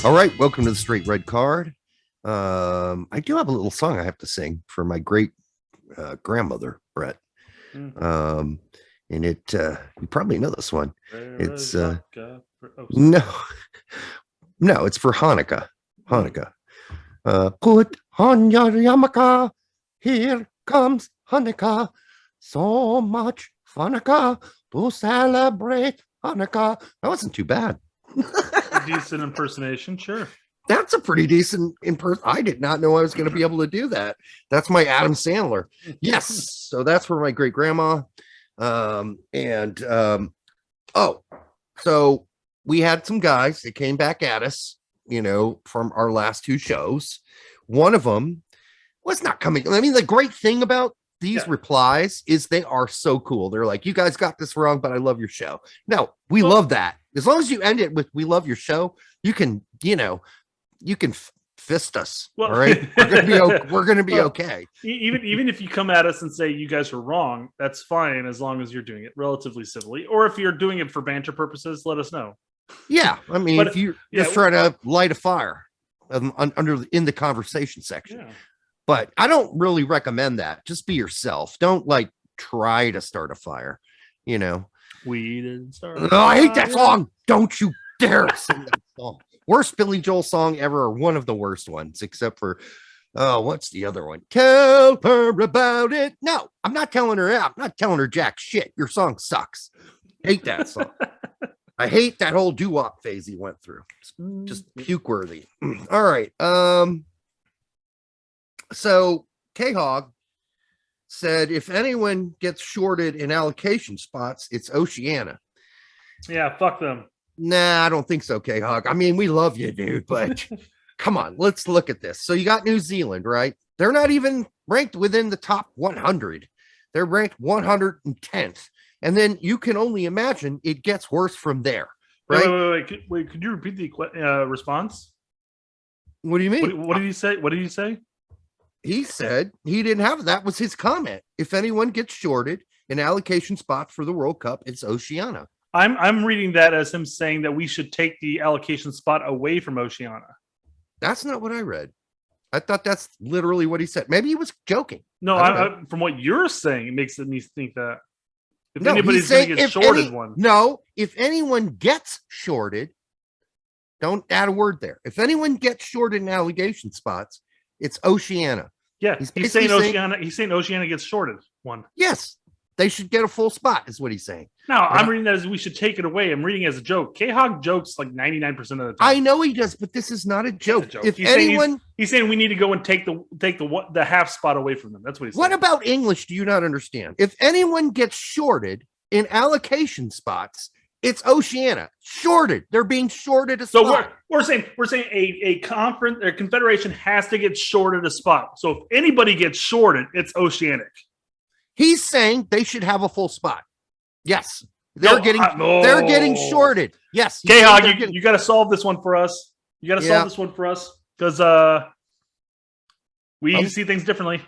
All right, welcome to the Straight Red Card. I do have a little song I have to sing for my great grandmother, Brett. And it you probably know this one. It's no, it's for Hanukkah. Hanukkah. Put on your yarmulke. Here comes Hanukkah. So much Hanukkah to celebrate Hanukkah. That wasn't too bad. Decent impersonation, sure. That's a pretty decent I did not know I was going to be able to do that. That's my Adam Sandler. Yes. So that's for my great grandma. So we had some guys that came back at us, from our last two shows. One of them was not coming. I mean, the great thing about these replies is they are so cool. They're like, you guys got this wrong, but I love your show. No, we love that. As long as you end it with, we love your show, you can fist us. All right. We're going to be okay. Even if you come at us and say you guys are wrong, that's fine. As long as you're doing it relatively civilly, or if you're doing it for banter purposes, let us know. Yeah. I mean, if you're just trying to light a fire in the conversation section, but I don't really recommend that. Just be yourself. Don't try to start a fire, We didn't start. Oh, I hate that song. Don't you dare sing that song. Worst Billy Joel song ever, or one of the worst ones, except for, what's the other one? Tell her about it. No, I'm not telling her out. I'm not telling her jack shit. Your song sucks. Hate that song. I hate that whole doo-wop phase he went through. It's just puke worthy. All right. So K-Hog said if anyone gets shorted in allocation spots, it's Oceania. Yeah, fuck them. Nah, I don't think so, K-Hog. I mean, we love you, dude, but come on, let's look at this. So you got New Zealand, right? They're not even ranked within the top 100. They're ranked 110th. And then you can only imagine it gets worse from there, right? Wait. Could you repeat the response? What do you mean? What did he say? What did he say? He said he didn't have that. Was his comment. If anyone gets shorted in allocation spots for the World Cup, it's Oceania. I'm reading that as him saying that we should take the allocation spot away from Oceania. That's not what I read. I thought that's literally what he said. Maybe he was joking. No, from what you're saying, it makes me think that if anybody's going to get shorted one. No, if anyone gets shorted, don't add a word there. If anyone gets shorted in allocation spots, it's Oceania. Yeah, he's saying Oceania. He's saying Oceania gets shorted one. Yes, they should get a full spot, is what he's saying. No, I'm reading that as we should take it away. I'm reading it as a joke. K-Hog jokes 99% of the time. I know he does, but this is not a joke. If he's saying we need to go and take the half spot away from them. That's what he's saying. What about English? Do you not understand? If anyone gets shorted in allocation spots, it's Oceania. Shorted. They're being shorted a spot. So we're saying a conference or confederation has to get shorted a spot. So if anybody gets shorted, it's Oceanic. He's saying they should have a full spot. Yes. They're getting shorted. Yes. K-Hog, you got to solve this one for us. You got to solve this one for us because we see things differently.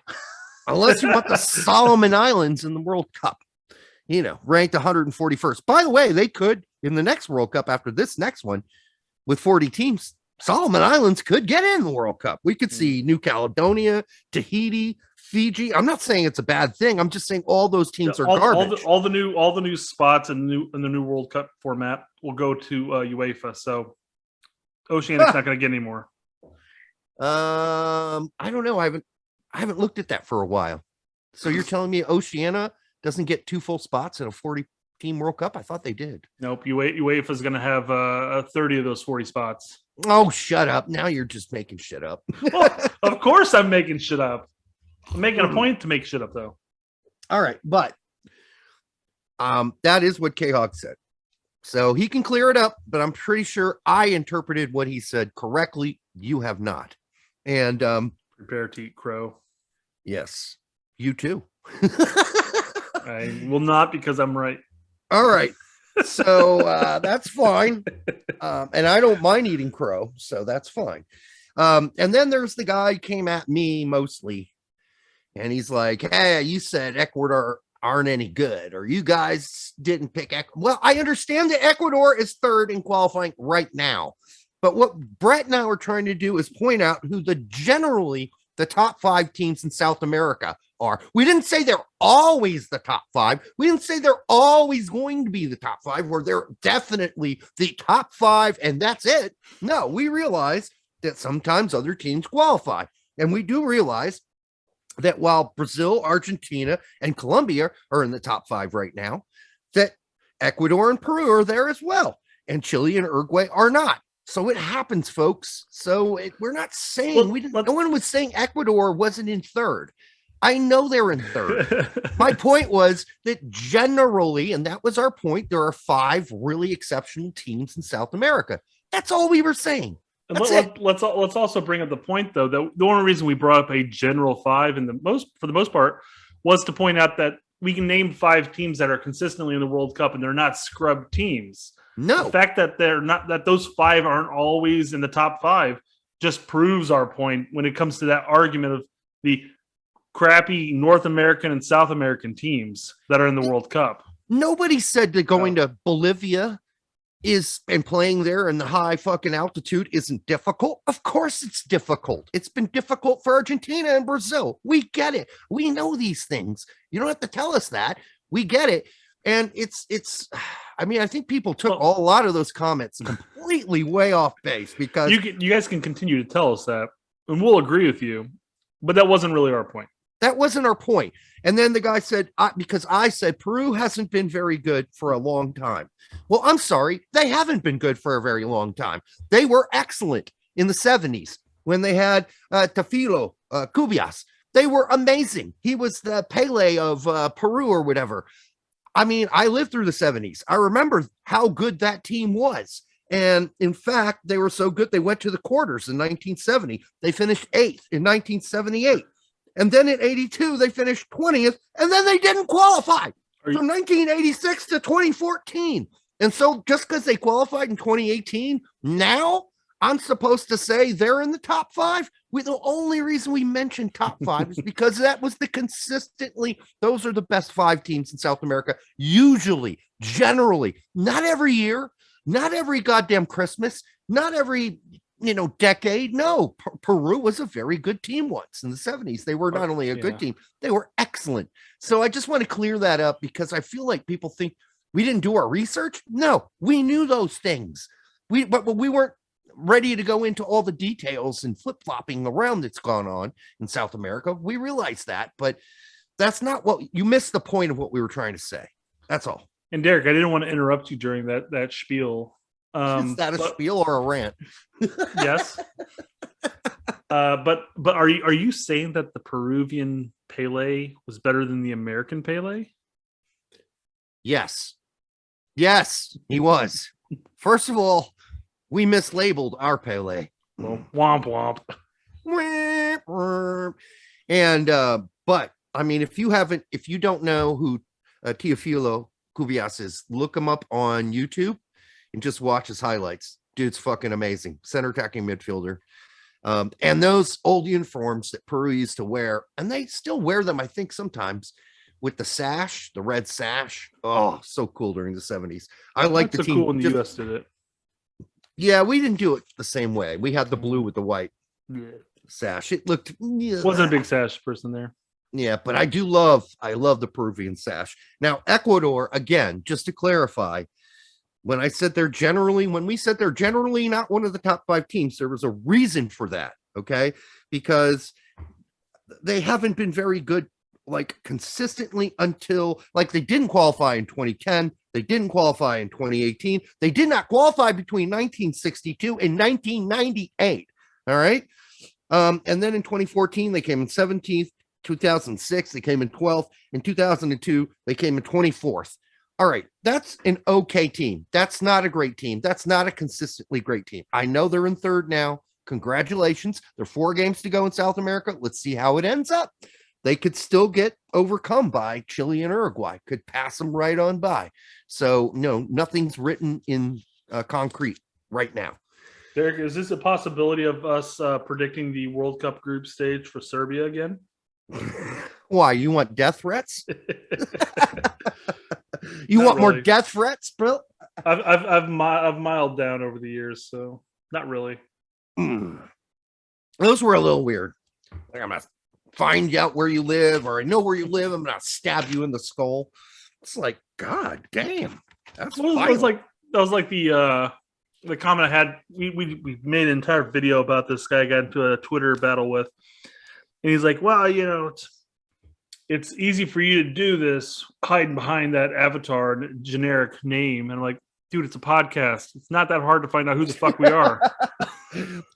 Unless you want the Solomon Islands in the World Cup. Ranked 141st. By the way, they could, in the next World Cup after this next one, with 40 teams, Solomon Islands could get in the World Cup. We could see New Caledonia, Tahiti, Fiji. I'm not saying it's a bad thing. I'm just saying all those teams are garbage. All the new spots in the new World Cup format will go to UEFA. So Oceania's not going to get any more. I don't know. I haven't looked at that for a while. So you're telling me Oceania doesn't get two full spots in a 40-team World Cup? I thought they did. Nope. UEFA is going to have 30 of those 40 spots. Oh, shut up. Now you're just making shit up. Well, of course I'm making shit up. I'm making a point to make shit up, though. All right. But that is what K-Hog said. So he can clear it up, but I'm pretty sure I interpreted what he said correctly. You have not. And prepare to eat crow. Yes. You too. I will not because I'm right. All right. So that's fine. And I don't mind eating crow. So that's fine. And then there's the guy who came at me mostly. And he's like, hey, you said Ecuador aren't any good, or you guys didn't pick Ecuador. Well, I understand that Ecuador is third in qualifying right now. But what Brett and I were trying to do is point out who generally the top 5 teams in South America are. We didn't say they're always the top 5. We didn't say they're always going to be the top 5, where they're definitely the top 5 and that's it. No, we realize that sometimes other teams qualify. And we do realize that while Brazil, Argentina, and Colombia are in the top 5 right now, that Ecuador and Peru are there as well. And Chile and Uruguay are not. So it happens, folks. So we're not saying no one was saying Ecuador wasn't in third. I know they're in third. My point was that generally, and that was our point, there are 5 really exceptional teams in South America. That's all we were saying. Let's also bring up the point, though, that the only reason we brought up a general 5 for the most part was to point out that we can name 5 teams that are consistently in the World Cup and they're not scrub teams. No, the fact that they're not, that those 5 aren't always in the top 5 just proves our point when it comes to that argument of the crappy North American and South American teams that are in the World Cup. Nobody said that going to Bolivia and playing there in the high fucking altitude isn't difficult. Of course it's difficult. It's been difficult for Argentina and Brazil. We get it. We know these things. You don't have to tell us that. We get it. And I mean, I think people took a lot of those comments completely way off base, because you guys can continue to tell us that and we'll agree with you, but that wasn't really our point. That wasn't our point. And then the guy said, because I said Peru hasn't been very good for a long time. Well, I'm sorry. They haven't been good for a very long time. They were excellent in the 70s when they had Tefilo Cubias. They were amazing. He was the Pele of Peru or whatever. I mean, I lived through the 70s. I remember how good that team was. And in fact, they were so good, they went to the quarters in 1970. They finished 8th in 1978. And then in 82, they finished 20th, and then they didn't qualify from 1986 to 2014. And so just because they qualified in 2018, now I'm supposed to say they're in the top 5. The only reason we mentioned top 5 is because that was those are the best 5 teams in South America, usually, generally, not every year, not every goddamn Christmas, not every decade. No, Peru was a very good team once in the 70s. They were not only a good team, they were excellent. So I just want to clear that up, because I feel like people think we didn't do our research. No, we knew those things. But we weren't ready to go into all the details and flip-flopping around that's gone on in South America. We realize that, but that's not what you missed the point of what we were trying to say. That's all. And Derek, I didn't want to interrupt you during that spiel. Is that a spiel or a rant? Yes. But are you saying that the Peruvian Pele was better than the American Pele? Yes, he was. First of all, we mislabeled our Pele. Well, womp womp. And but I mean, if you don't know who Teofilo Cubias is, look him up on YouTube and just watch his highlights. Dude's fucking amazing. Center attacking midfielder. And those old uniforms that Peru used to wear, and they still wear them, I think, sometimes, with the sash, the red sash. Oh, so cool during the 70s. I like the team. Cool when the US did it. Yeah, we didn't do it the same way. We had the blue with the white sash. It looked wasn't a big sash person there. Yeah, but I love the Peruvian sash. Now, Ecuador, again, just to clarify, when we said they're generally not one of the top 5 teams, there was a reason for that, okay? Because they haven't been very good, like, consistently until, like, they didn't qualify in 2010. They didn't qualify in 2018. They did not qualify between 1962 and 1998, all right? And then in 2014, they came in 17th. 2006, they came in 12th. In 2002, they came in 24th. All right, that's an okay team. That's not a great team. That's not a consistently great team. I know they're in third now. Congratulations. There are 4 games to go in South America. Let's see how it ends up. They could still get overcome by Chile and Uruguay. Could pass them right on by. So, no, nothing's written in concrete right now. Derek, is this a possibility of us predicting the World Cup group stage for Serbia again? Why? You want death threats? You want more death threats, bro? I've miled down over the years, so Not really. Those were a little weird. Like, I'm gonna find out where you live, or I know where you live. I'm gonna stab you in the skull. It's like, God damn. That's It was like the comment I had. We made an entire video about this guy I got into a Twitter battle with, and he's like, "Well, it's easy for you to do this hiding behind that avatar and generic name." And I'm like, "Dude, it's a podcast. It's not that hard to find out who the fuck we are.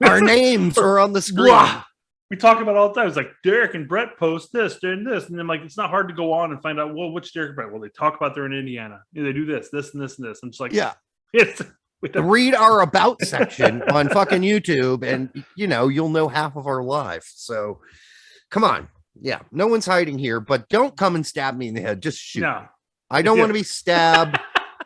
Our names are on the screen." Blah. We talk about it all the time. It's like Derek and Brett post this, and this, and then like it's not hard to go on and find out, well, which Derek and Brett. Well, they talk about they're in Indiana. They do this, and this, and this. I'm just like, yeah. It's read our about section on fucking YouTube, and you'll know half of our life. So come on. Yeah, no one's hiding here, but don't come and stab me in the head. Just shoot. No. I don't want to be stabbed.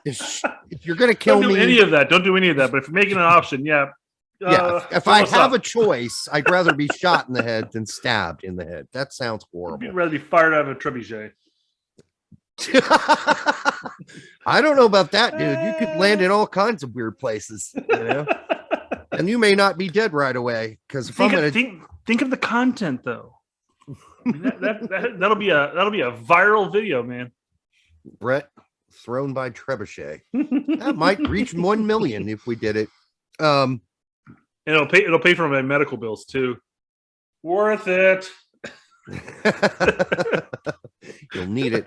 If you're gonna kill me, any of that. Don't do any of that. But if you're making an option, yeah. If I have a choice, I'd rather be shot in the head than stabbed in the head. That sounds horrible. You'd rather be fired out of a trebuchet. I don't know about that, dude. You could land in all kinds of weird places, and you may not be dead right away. Because if I'm gonna think of the content, though, I mean, that'll be a viral video, man. Brett thrown by trebuchet. That might reach 1 million if we did it. And it'll pay for my medical bills too. Worth it. You'll need it.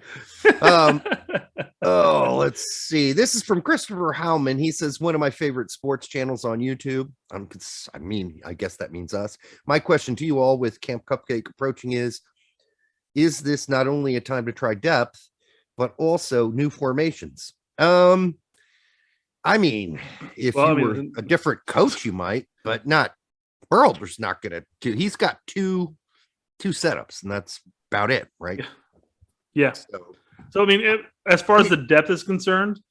Let's see. This is from Christopher Howman. He says, one of my favorite sports channels on YouTube. I guess that means us. My question to you all with Camp Cupcake approaching is this not only a time to try depth, but also new formations? I mean, if you were a different coach, you might, but not. Berhalter's not going to do. He's got two setups, and that's about it, right? Yeah. So I mean, as far as the depth is concerned,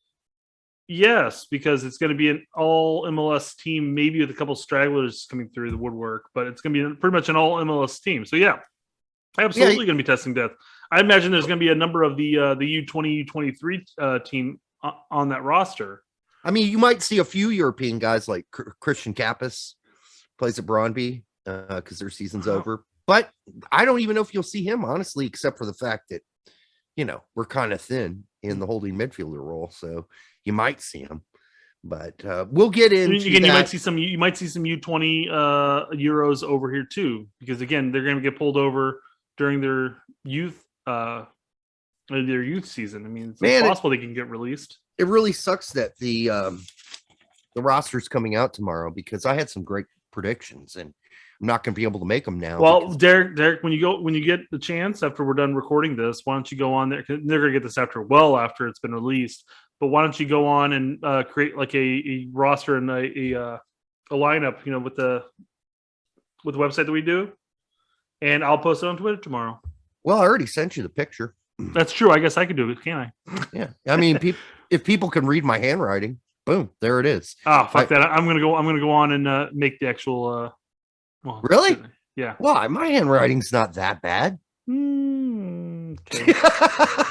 yes, because it's going to be an all MLS team, maybe with a couple stragglers coming through the woodwork, but it's going to be pretty much an all MLS team. So yeah, absolutely going to be testing depth. I imagine there's going to be a number of the U20, U23 team on that roster. I mean, you might see a few European guys like Christian Kappas plays at Brøndby because their season's over. But I don't even know if you'll see him, honestly, except for the fact that, we're kind of thin in the holding midfielder role. So you might see him. But we'll get into that. You might see some U20 Euros over here too, because again, they're going to get pulled over during their youth season. I mean, it's possible they can get released. It really sucks that the roster's coming out tomorrow, because I had some great predictions and I'm not going to be able to make them now. Well, Derek, when you get the chance after we're done recording this, why don't you go on there? They're going to get this after it's been released. But why don't you go on and create like a roster and a lineup, with the website that we do, and I'll post it on Twitter tomorrow. Well, I already sent you the picture. That's true. I guess I could do it, can't I? Yeah. I mean, if people can read my handwriting, boom, there it is. Oh, fuck that! I'm gonna go on and make the actual. Really? Yeah. Why? My handwriting's not that bad. Okay.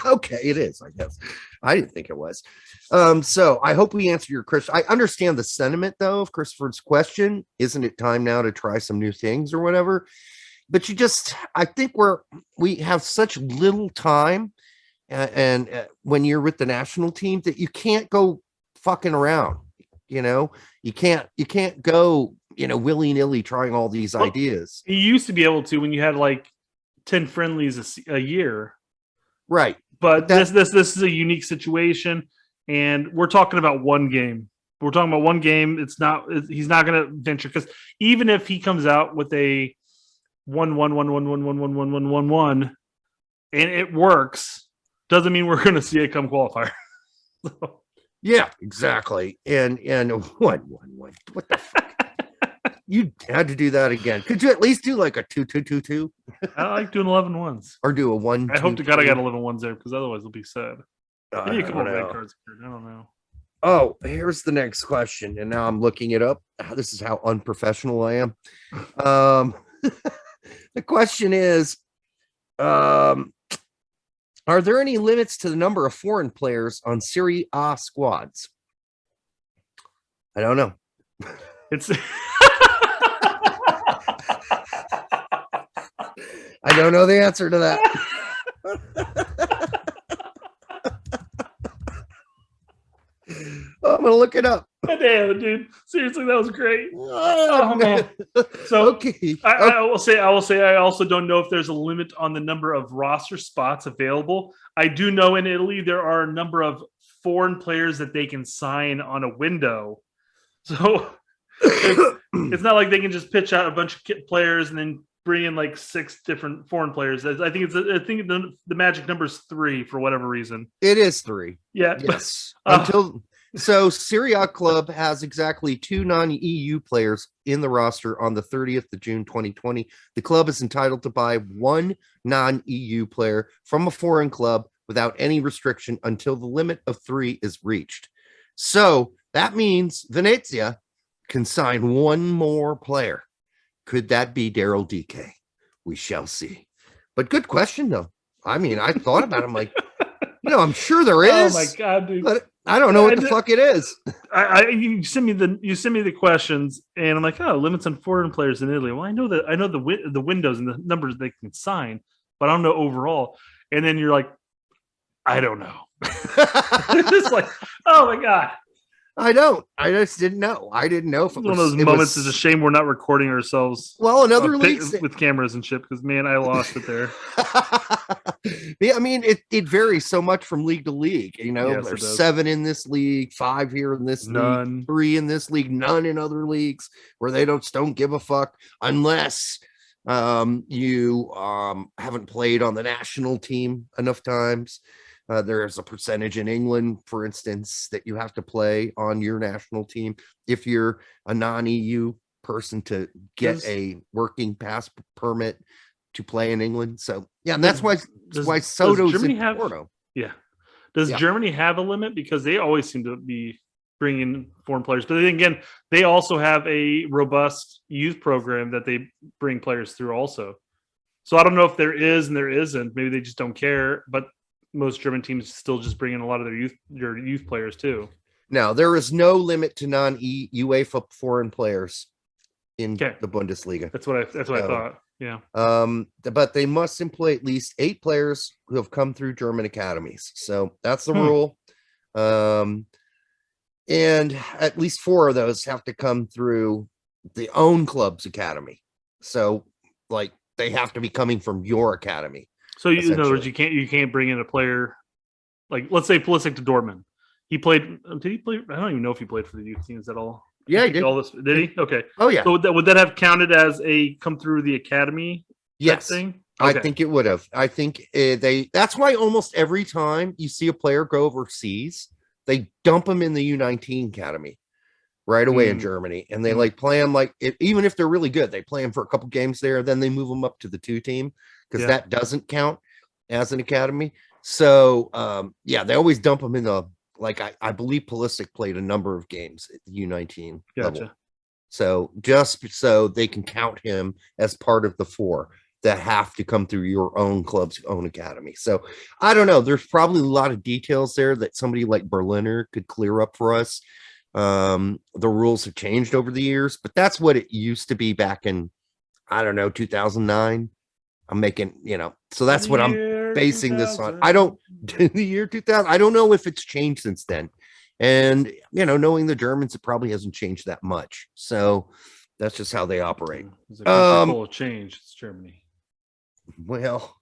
Okay, it is, I guess. I didn't think it was. So I hope we answer your question. I understand the sentiment, though, of Christopher's question. Isn't it time now to try some new things or whatever? But I think we have such little time, and when you're with the national team, that you can't go fucking around. You can't go, willy-nilly trying all these ideas. You used to be able to when you had like 10 friendlies a year. Right. But this is a unique situation, and we're talking about one game. We're talking about one game. He's not going to venture, because even if he comes out with a 1-1-1-1-1-1-1-1-1-1, and it works, doesn't mean we're going to see it come qualifier. So. Yeah, exactly. And what the fuck? You had to do that again. Could you at least do like a 2-2-2-2? I like doing 11 ones. Or do a 1. I hope to God I got 11 ones there, because otherwise it'll be sad. Maybe a couple of red cards here. I don't know. Oh, here's the next question, and now I'm looking it up. This is how unprofessional I am. The question is, are there any limits to the number of foreign players on Serie A squads? I don't know. It's I don't know the answer to that. I'm gonna look it up. damn, dude. Seriously, that was great. Oh man. So Okay. I will say I also don't know if there's a limit on the number of roster spots available. I do know in Italy there are a number of foreign players that they can sign on a window. So it's not like they can just pitch out a bunch of players and then bring in like 6 different foreign players. I think the magic number is 3 for whatever reason. It is 3. Yeah. Yes. So Serie A club has exactly 2 non-EU players in the roster on the 30th of June 2020. The club is entitled to buy 1 non-EU player from a foreign club without any restriction until the limit of 3 is reached. So that means Venezia can sign 1 more player. Could that be Daryl DK? We shall see. But good question, though. I mean, I thought about it. I'm like, I'm sure there is. Oh my god, dude! But I don't know what the fuck it is. You send me the questions, and I'm like, oh, limits on foreign players in Italy. Well, I know the windows and the numbers they can sign, but I don't know overall. And then you're like, I don't know. It's just like, oh my god. I don't. I just didn't know. I didn't know if it was one of those moments. It's a shame we're not recording ourselves. Well, another league with cameras and shit, because man, I lost it there. Yeah, I mean, it varies so much from league to league. Yes, there's 7 in this league, 5 here in this league, 3 in this league, none in other leagues where they don't give a fuck unless you haven't played on the national team enough times. There's a percentage in England, for instance, that you have to play on your national team if you're a non-EU person to get a working pass permit to play in England. So yeah, and that's why Soto's in Porto. Yeah. Does Germany have a limit? Because they always seem to be bringing foreign players, but then again, they also have a robust youth program that they bring players through also. So I don't know if there is and there isn't. Maybe they just don't care, but most German teams still just bring in a lot of their youth players too. Now, there is no limit to non-UEFA foreign players in the Bundesliga. That's what I thought. Yeah. But they must employ at least 8 players who have come through German academies. So that's the rule. And at least 4 of those have to come through the own club's academy. So like they have to be coming from your academy. So in other words, you can't bring in a player like, let's say Pulisic to Dortmund. He played. Did he play? I don't even know if he played for the youth teams at all. Yeah, he did. Did he? Okay. Oh yeah. So would that have counted as a come through the academy? Yes. Thing? Okay. I think it would have. I think that's why almost every time you see a player go overseas, they dump him in the U19 academy right away in Germany, and they play him even if they're really good, they play him for a couple games there, then they move them up to the 2 team because that doesn't count as an academy. So they always dump them in the I believe Pulisic played a number of games at the U19 level. So just so they can count him as part of the 4 that have to come through your own club's own academy. So I don't know. There's probably a lot of details there that somebody like Berliner could clear up for us. The rules have changed over the years, but that's what it used to be back in, I don't know, 2009. I'm making, so that's what I'm basing this on. I don't, the year 2000, I don't know if it's changed since then. And, knowing the Germans, it probably hasn't changed that much. So that's just how they operate. It's a country full of change. It's Germany. Well,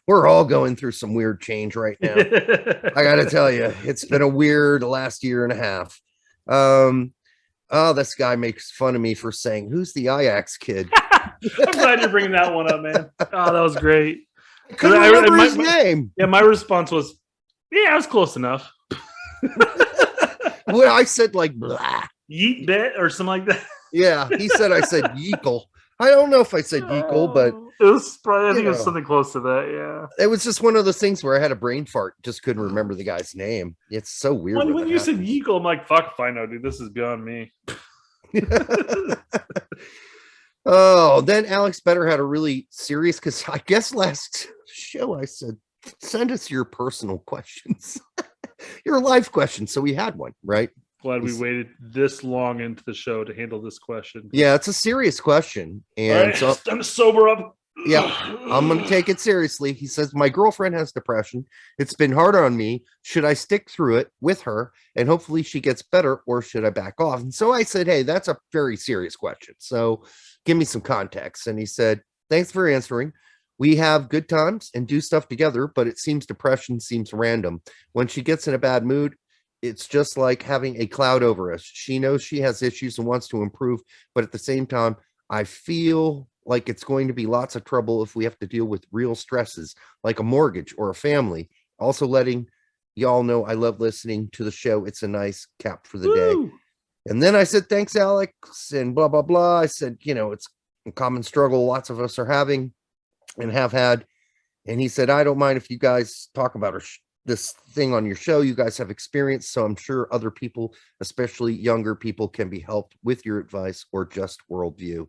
we're all going through some weird change right now. I got to tell you, it's been a weird last year and a half. This guy makes fun of me for saying, "Who's the Ajax kid?" I'm glad you're bringing that one up, man. Oh, that was great. I couldn't remember his name. Yeah, my response was, "Yeah, I was close enough." Well, I said blah. Yeet bet or something like that. Yeah, he said I said Yeekel. I don't know if I said Yeekel, but it was probably, I think it was something close to that. Yeah, it was just one of those things where I had a brain fart, just couldn't remember the guy's name. It's so weird. When you said Yeekel, I'm like, fuck if I know, dude. This is beyond me. Oh, then Alex Better had a really serious, because I guess last show I said, send us your personal questions, your life questions. So we had one, right? Glad we waited this long into the show to handle this question. Yeah, it's a serious question. And all right, so it's time to sober up. yeah, I'm going to take it seriously. He says, my girlfriend has depression. It's been hard on me. Should I stick through it with her and hopefully she gets better, or should I back off? And so I said, hey, that's a very serious question. So give me some context. And he said, thanks for answering. We have good times and do stuff together, but it seems depression seems random. When she gets in a bad mood, it's just like having a cloud over us. She knows she has issues and wants to improve, but at the same time, I feel like it's going to be lots of trouble if we have to deal with real stresses like a mortgage or a family. Also letting y'all know I love listening to the show. It's a nice cap for the day. And then I said, thanks, Alex, and blah, blah, blah. I said, it's a common struggle lots of us are having and have had. And he said, I don't mind if you guys talk about this thing on your show. You guys have experience, so I'm sure other people, especially younger people, can be helped with your advice or just worldview.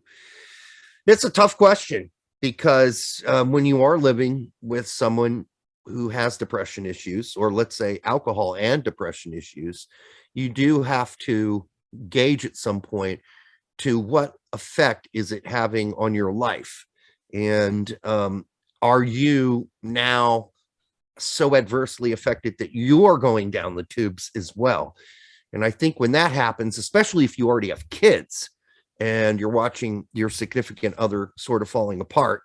It's a tough question because when you are living with someone who has depression issues, or let's say alcohol and depression issues, you do have to gauge at some point to what effect is it having on your life. And are you now so adversely affected that you're going down the tubes as well? And I think when that happens, especially if you already have kids and you're watching your significant other sort of falling apart,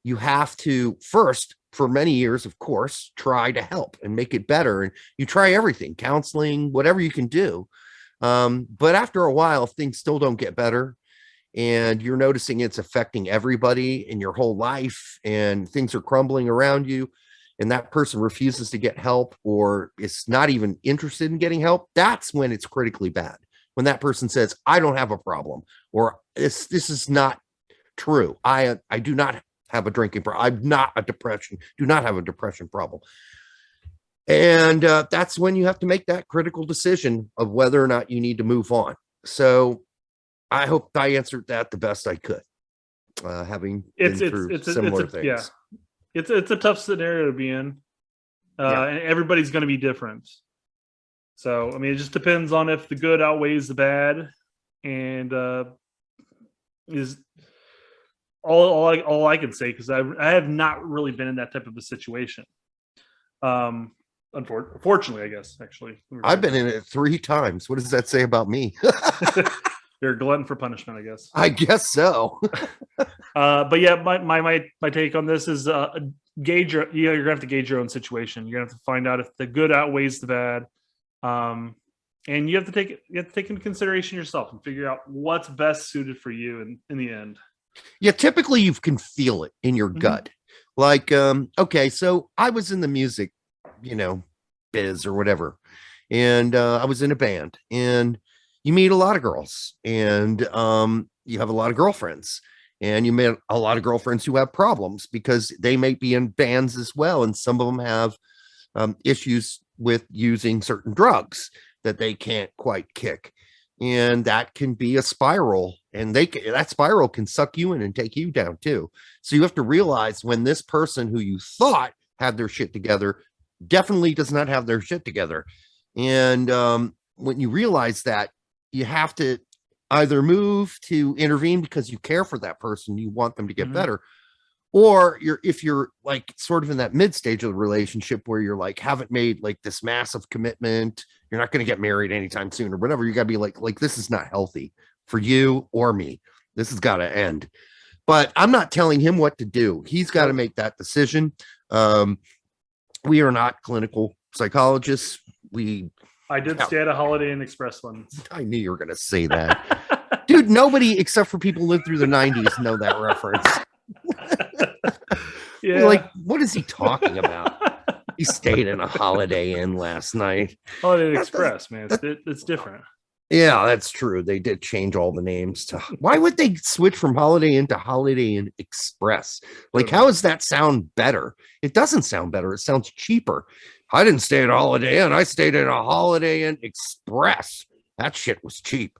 you have to first, for many years, of course, try to help and make it better. And you try everything, counseling, whatever you can do. But after a while, things still don't get better. And you're noticing it's affecting everybody in your whole life, and things are crumbling around you, and that person refuses to get help or is not even interested in getting help. That's when it's critically bad. When that person says, I don't have a problem, or this is not true. I do not have a drinking problem. I'm not a depression. Do not have a depression problem. And that's when you have to make that critical decision of whether or not you need to move on. So I hope I answered that the best I could, having been through similar things. Yeah, it's a tough scenario to be in, and everybody's going to be different. So I mean, it just depends on if the good outweighs the bad, and is all I can say, because I have not really been in that type of a situation. Unfortunately, I guess, actually. I've been in it 3 times. What does that say about me? You're a glutton for punishment, I guess. I guess so. But yeah, my take on this is gauge you're gonna have to gauge your own situation. You're gonna have to find out if the good outweighs the bad. And you have to take into consideration yourself and figure out what's best suited for you in the end. Yeah, typically you can feel it in your gut. Like, okay, so I was in the music, biz or whatever. And I was in a band, and you meet a lot of girls, and you have a lot of girlfriends, and you met a lot of girlfriends who have problems because they may be in bands as well. And some of them have issues with using certain drugs that they can't quite kick. And that can be a spiral, and that spiral can suck you in and take you down too. So you have to realize when this person who you thought had their shit together definitely does not have their shit together. And when you realize that, you have to either move to intervene because you care for that person, you want them to get better, or if you're like sort of in that mid stage of the relationship where you're like, haven't made like this massive commitment, you're not going to get married anytime soon or whatever, you got to be like, this is not healthy for you or me. This has got to end. But I'm not telling him what to do. He's got to make that decision. We are not clinical psychologists. I did stay at a Holiday Inn Express once. I knew you were going to say that. Dude, nobody except for people who lived through the 90s know that reference. Yeah. Like, what is he talking about? He stayed in a Holiday Inn last night. Holiday Inn Express, man. It's different. Yeah, that's true. They did change all the names to. Why would they switch from Holiday Inn to Holiday Inn Express? Like, how does that sound better? It doesn't sound better. It sounds cheaper. I didn't stay at a Holiday Inn. I stayed in a Holiday Inn Express. That shit was cheap.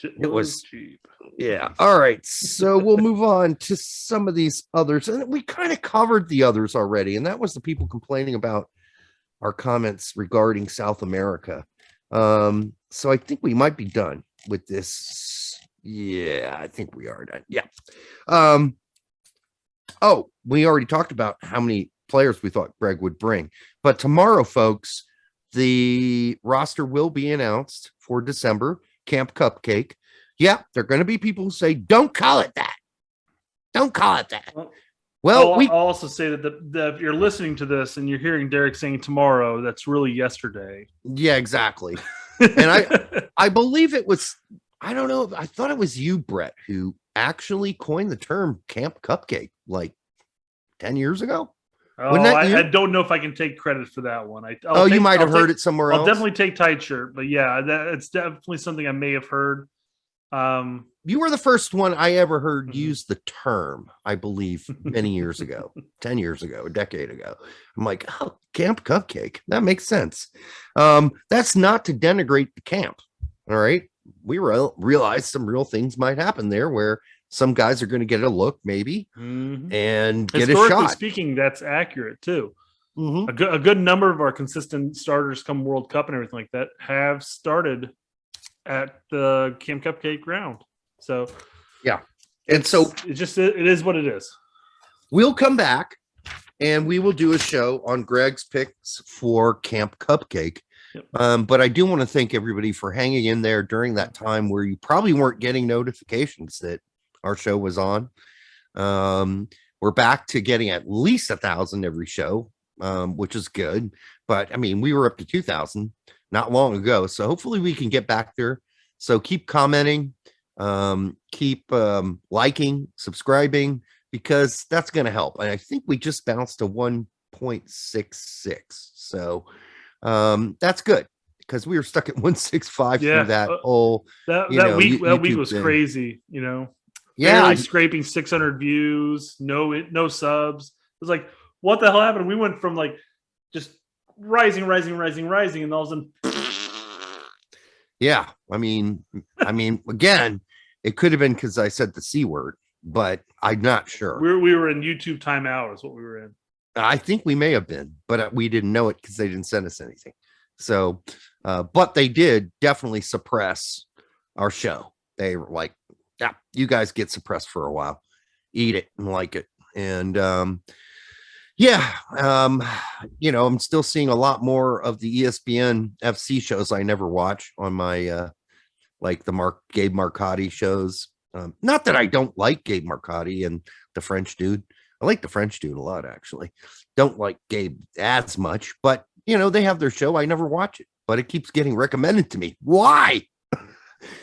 It was cheap. Yeah. All right. So we'll move on to some of these others. And we kind of covered the others already. And that was the people complaining about our comments regarding South America. So I think we might be done with this. Yeah, I think we are done. Yeah. Oh, we already talked about how many players we thought Gregg would bring. But tomorrow, folks, the roster will be announced for December, Camp Cupcake. Yeah, there are going to be people who say, don't call it that. Don't call it that. Well, I'll also say that if you're listening to this and you're hearing Derek saying tomorrow, that's really yesterday. Yeah, exactly. And I believe it was, I don't know, I thought it was you, Brett, who actually coined the term Camp Cupcake like 10 years ago. Oh, I don't know if I can take credit for that one. You might have heard it somewhere else. I'll definitely take tight shirt, but yeah, it's definitely something I may have heard. You were the first one I ever heard use the term, I believe, many years ago, 10 years ago, a decade ago. I'm like, oh, Camp Cupcake. That makes sense. That's not to denigrate the camp. All right. We realized some real things might happen there where some guys are going to get a look, maybe, and get a shot. Historically speaking, that's accurate too. A good number of our consistent starters come World Cup and everything like that have started at the Camp Cupcake ground. So yeah, and so it is what it is. We'll come back and we will do a show on Gregg's picks for Camp Cupcake. Yep. But I do want to thank everybody for hanging in there during that time where you probably weren't getting notifications that our show was on. We're back to getting at least 1,000 every show, which is good. But I mean, we were up to 2,000 not long ago. So hopefully we can get back there. So keep commenting, keep liking, subscribing, because that's going to help. And I think we just bounced to 1.66. So that's good because we were stuck at 165 through that whole that week was thing. Crazy, barely scraping 600 views, no subs. It was like, what the hell happened? We went from like just rising, and all of a sudden yeah, I mean again, it could have been because I said the C word, but I'm not sure. We were in YouTube timeout is what we were in. I think we may have been, but we didn't know it because they didn't send us anything. So, but they did definitely suppress our show. They were like, yeah, you guys get suppressed for a while, eat it and like it. And, I'm still seeing a lot more of the ESPN FC shows I never watch on my, like the Gabe Marcotti shows. Not that I don't like Gabe Marcotti and the French dude. I like the French dude a lot, actually. Don't like Gabe as much, but they have their show. I never watch it, but it keeps getting recommended to me. Why?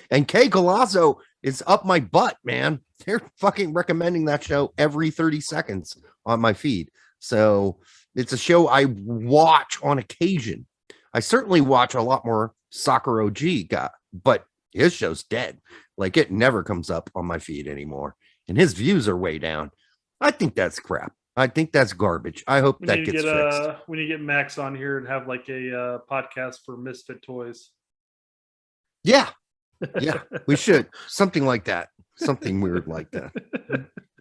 And Kay Golazo is up my butt, man. They're fucking recommending that show every 30 seconds on my feed. So it's a show I watch on occasion. I certainly watch a lot more Soccer OG guy, but his show's dead. Like it never comes up on my feed anymore. And his views are way down. I think that's crap. I think that's garbage. I hope that gets fixed. We need to get Max on here and have like a podcast for Misfit Toys. Yeah, we should. Something like that. Something weird like that.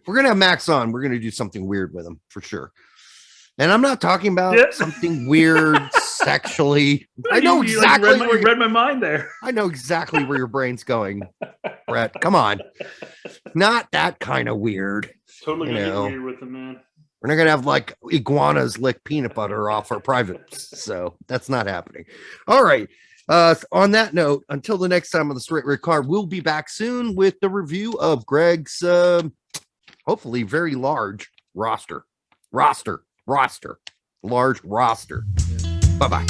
We're going to have Max on. We're going to do something weird with him for sure. And I'm not talking about something weird sexually. I know exactly. You read my mind there. I know exactly where your brain's going, Brett. Come on. Not that kind of weird. Totally gonna get weird with him, man. We're not gonna have like iguanas lick peanut butter off our privates, so that's not happening. All right. On that note, until the next time on the Straight Red Card, we'll be back soon with the review of Gregg's hopefully very large roster. Large roster. Bye-bye.